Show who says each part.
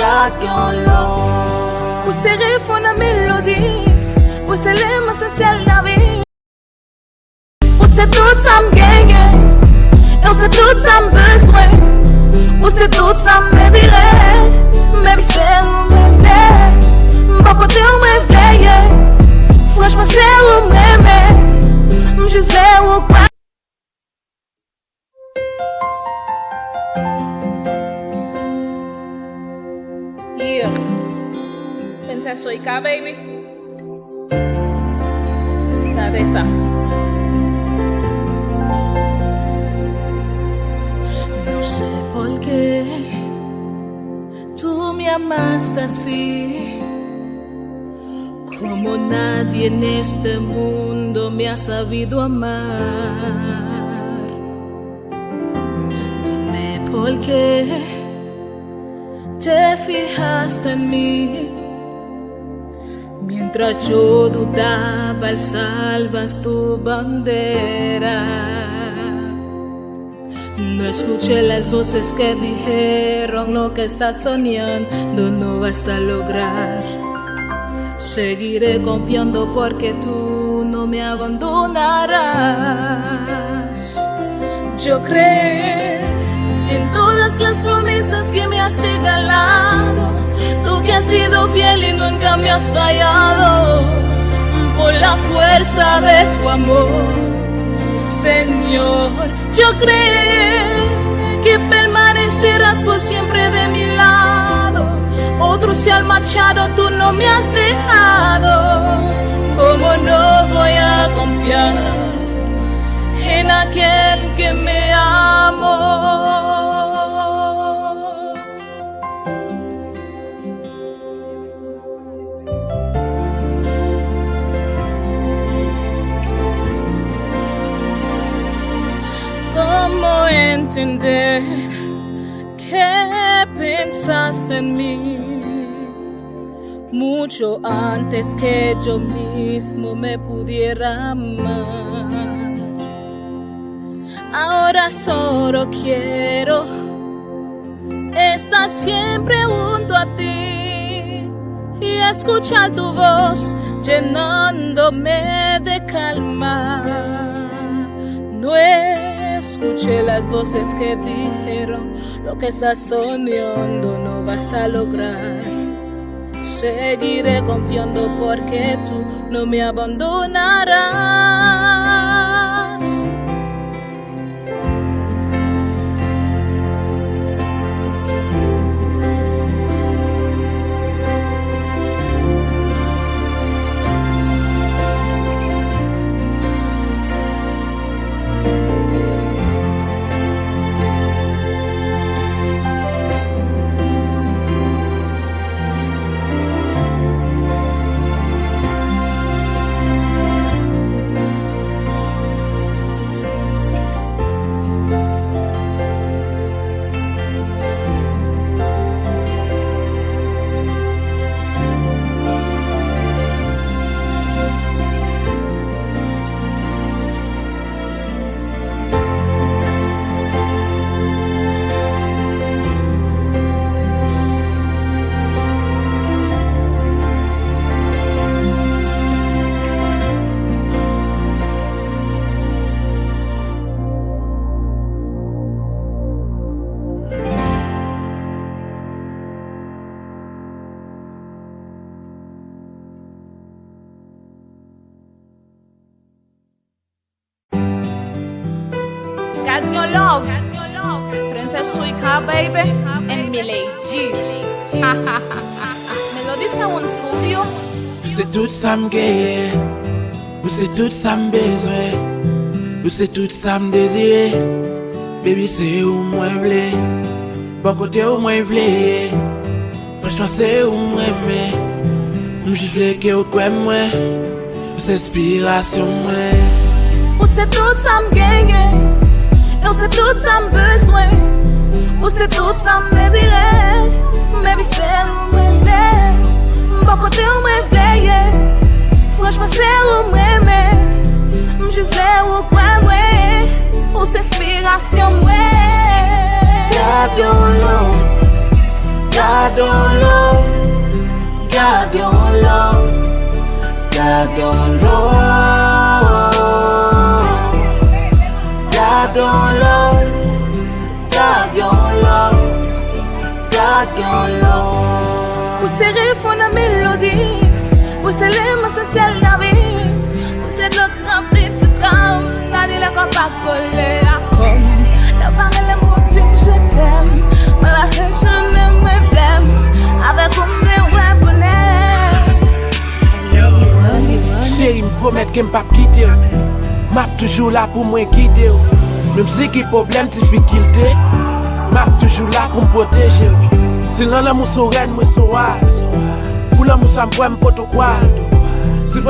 Speaker 1: Gardons l'eau.
Speaker 2: Vous serez fond la mélodie. Vous c'est l'âme essentielle de la vie. Vous c'est tout ça me gagne. Et c'est tout ça me besoin. Vous c'est tout ça me désirer. Même si vous me plaît. Bon côté vous me veillez. Franchement c'est vous m'aimez. Je sais où quoi. Yeah. Princess Suica, baby. Date esa. No sé por qué tú me amaste así, como nadie en este mundo me ha sabido amar. Dime por qué te fijaste en mí. Mientras yo dudaba, alzabas tu bandera. No escuché las voces que dijeron lo que estás soñando no vas a lograr. Seguiré confiando porque tú no me abandonarás. Yo creí en todas las promesas que me has regalado. Tú que has sido fiel y nunca me has fallado. Por la fuerza de tu amor, Señor, yo creí que permanecerás por siempre de mi lado. Otros se han marchado, tú no me has dejado. ¿Cómo no voy a confiar en aquel que me amó? ¿Cómo entender que pensaste en mí mucho antes que yo mismo me pudiera amar? Ahora solo quiero estar siempre junto a ti y escuchar tu voz llenándome de calma. No escuché las voces que dijeron lo que estás soñando no vas a lograr. Seguiré confiando porque tú no me abandonarás. Got your love, Princess Suica, baby, and Miley G. Melody Sound Studio.
Speaker 3: C'est tout ça me gagne, c'est tout ça me besoin, c'est tout ça me désire. Baby, c'est où moi v'lais, bon côté où moi v'lais. Franchement, c'est où moi aimé. Je voulais que vous croyez moi, c'est inspiration moi.
Speaker 2: Você tudo ça me gagne. Eu sei tudo ça me besoin. Você tudo ça me désirer. Baby, c'est où me plaît. Bon côté où me veille. Franchement, c'est où m'aimer. Je sais où quoi ouais. Você inspiration ouais.
Speaker 1: Gardons l'eau.
Speaker 2: Gardons l'eau, gardons l'eau, gardons l'eau, gardons l'eau, gardons l'eau, gardons l'eau. Pour serrer fond la mélodie, pour sceller ma sociale la vie, pour cette l'autre remplie de temps, t'as dit la pas coller à comme, la parole est mon petit je t'aime, mais la scène je n'aime pas blême, avec comme des vrais bonheurs.
Speaker 3: Chérie, me promettre qu'elle m'a pas quitté. M'a toujours là pour me guider. Même si qu'il problème, difficulté, m'a toujours là pour me protéger. Si l'on l'amour sereine, moi serein. Pour l'amour, ça me prend pour te croire.